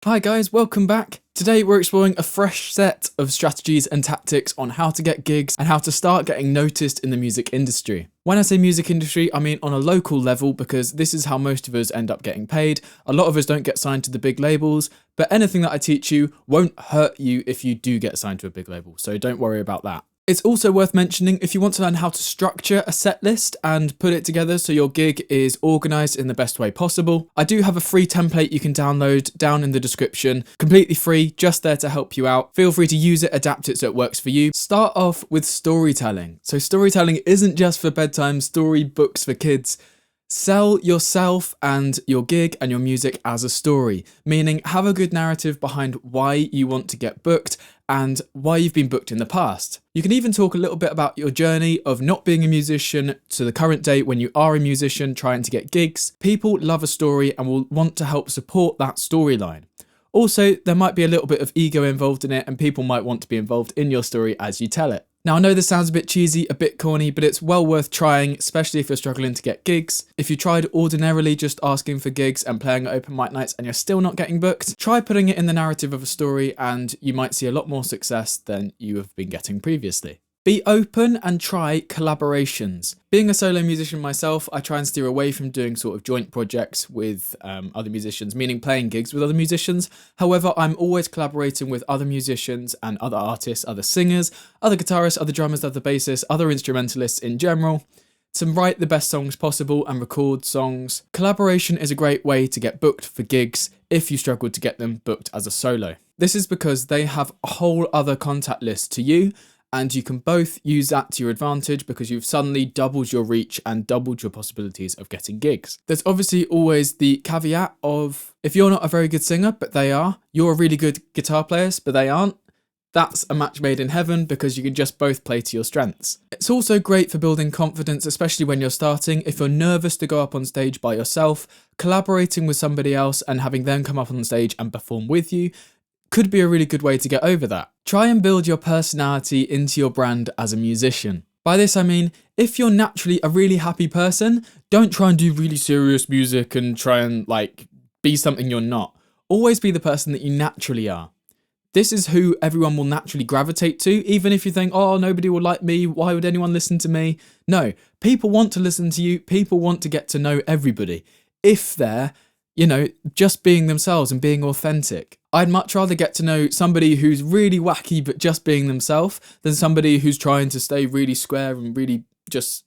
Hi guys, welcome back. Today we're exploring a fresh set of strategies and tactics on how to get gigs and how to start getting noticed in the music industry. When I say music industry, I mean on a local level because this is how most of us end up getting paid. A lot of us don't get signed to the big labels, but anything that I teach you won't hurt you if you do get signed to a big label, so don't worry about that. It's also worth mentioning if you want to learn how to structure a set list and put it together so your gig is organised in the best way possible. I do have a free template you can download down in the description, completely free, just there to help you out. Feel free to use it, adapt it so it works for you. Start off with storytelling. So storytelling isn't just for bedtime storybooks for kids. Sell yourself and your gig and your music as a story, meaning have a good narrative behind why you want to get booked and why you've been booked in the past. You can even talk a little bit about your journey of not being a musician to the current day when you are a musician trying to get gigs. People love a story and will want to help support that storyline. Also, there might be a little bit of ego involved in it and people might want to be involved in your story as you tell it. Now, I know this sounds a bit cheesy, a bit corny, but it's well worth trying, especially if you're struggling to get gigs. If you tried ordinarily just asking for gigs and playing at open mic nights and you're still not getting booked, try putting it in the narrative of a story and you might see a lot more success than you have been getting previously. Be open and try collaborations. Being a solo musician myself, I try and steer away from doing sort of joint projects with other musicians, meaning playing gigs with other musicians. However, I'm always collaborating with other musicians and other artists, other singers, other guitarists, other drummers, other bassists, other instrumentalists in general, to write the best songs possible and record songs. Collaboration is a great way to get booked for gigs if you struggle to get them booked as a solo. This is because they have a whole other contact list to you, and you can both use that to your advantage because you've suddenly doubled your reach and doubled your possibilities of getting gigs. There's obviously always the caveat of if you're not a very good singer, but they are, you're a really good guitar player, but they aren't, that's a match made in heaven because you can just both play to your strengths. It's also great for building confidence, especially when you're starting. If you're nervous to go up on stage by yourself, collaborating with somebody else and having them come up on stage and perform with you could be a really good way to get over that. Try and build your personality into your brand as a musician. By this I mean, if you're naturally a really happy person, don't try and do really serious music and try and be something you're not. Always be the person that you naturally are. This is who everyone will naturally gravitate to, even if you think, oh, nobody will like me, why would anyone listen to me? No, people want to listen to you, people want to get to know everybody. If they're just being themselves and being authentic. I'd much rather get to know somebody who's really wacky but just being themselves than somebody who's trying to stay really square and really just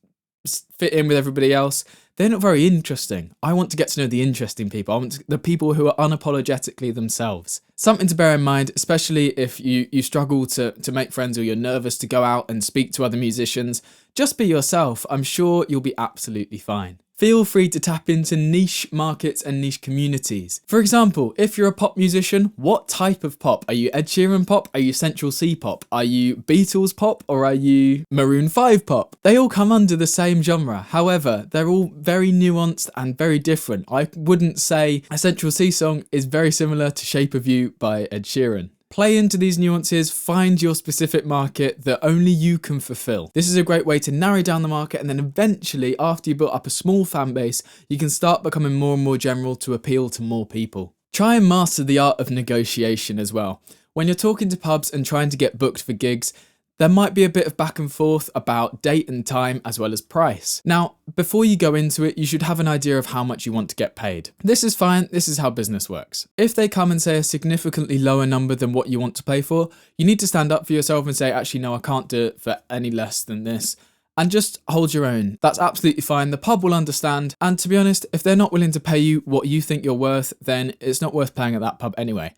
fit in with everybody else. They're not very interesting. I want to get to know the interesting people. I want the people who are unapologetically themselves. Something to bear in mind, especially if you struggle to make friends or you're nervous to go out and speak to other musicians. Just be yourself. I'm sure you'll be absolutely fine. Feel free to tap into niche markets and niche communities. For example, if you're a pop musician, what type of pop? Are you Ed Sheeran pop? Are you Central C pop? Are you Beatles pop? Or are you Maroon 5 pop? They all come under the same genre. However, they're all very nuanced and very different. I wouldn't say a Central C song is very similar to Shape of You by Ed Sheeran. Play into these nuances, find your specific market that only you can fulfill. This is a great way to narrow down the market, and then eventually, after you build up a small fan base, you can start becoming more and more general to appeal to more people. Try and master the art of negotiation as well. When you're talking to pubs and trying to get booked for gigs, there might be a bit of back and forth about date and time as well as price. Now, before you go into it, you should have an idea of how much you want to get paid. This is fine, this is how business works. If they come and say a significantly lower number than what you want to play for, you need to stand up for yourself and say, actually, no, I can't do it for any less than this. And just hold your own. That's absolutely fine. The pub will understand. And to be honest, if they're not willing to pay you what you think you're worth, then it's not worth playing at that pub anyway.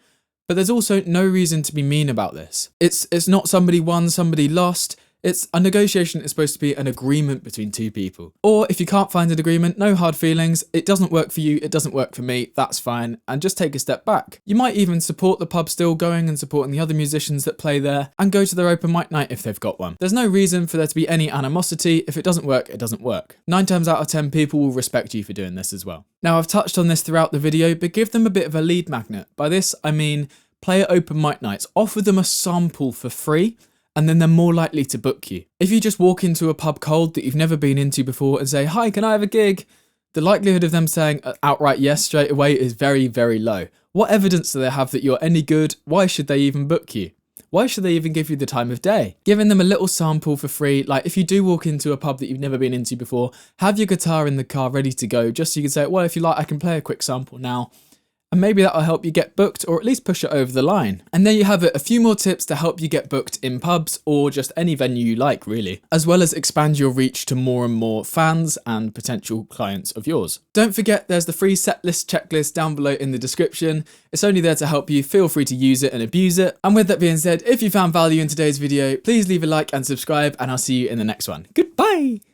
But there's also no reason to be mean about this. It's not somebody won, somebody lost. It's a negotiation is supposed to be an agreement between two people. Or if you can't find an agreement, no hard feelings. It doesn't work for you, it doesn't work for me, that's fine. And just take a step back. You might even support the pub still going and supporting the other musicians that play there and go to their open mic night if they've got one. There's no reason for there to be any animosity. If it doesn't work, it doesn't work. 9 times out of 10 people will respect you for doing this as well. Now, I've touched on this throughout the video, but give them a bit of a lead magnet. By this, I mean play at open mic nights. Offer them a sample for free, and then they're more likely to book you. If you just walk into a pub cold that you've never been into before and say, hi, can I have a gig? The likelihood of them saying outright yes straight away is very, very low. What evidence do they have that you're any good? Why should they even book you? Why should they even give you the time of day? Giving them a little sample for free, like if you do walk into a pub that you've never been into before, have your guitar in the car ready to go, just so you can say, well, if you like, I can play a quick sample now. And maybe that'll help you get booked, or at least push it over the line. And there you have it, a few more tips to help you get booked in pubs or just any venue you like, really, as well as expand your reach to more and more fans and potential clients of yours. Don't forget, there's the free setlist checklist down below in the description. It's only there to help you. Feel free to use it and abuse it. And with that being said, if you found value in today's video, please leave a like and subscribe, and I'll see you in the next one. Goodbye!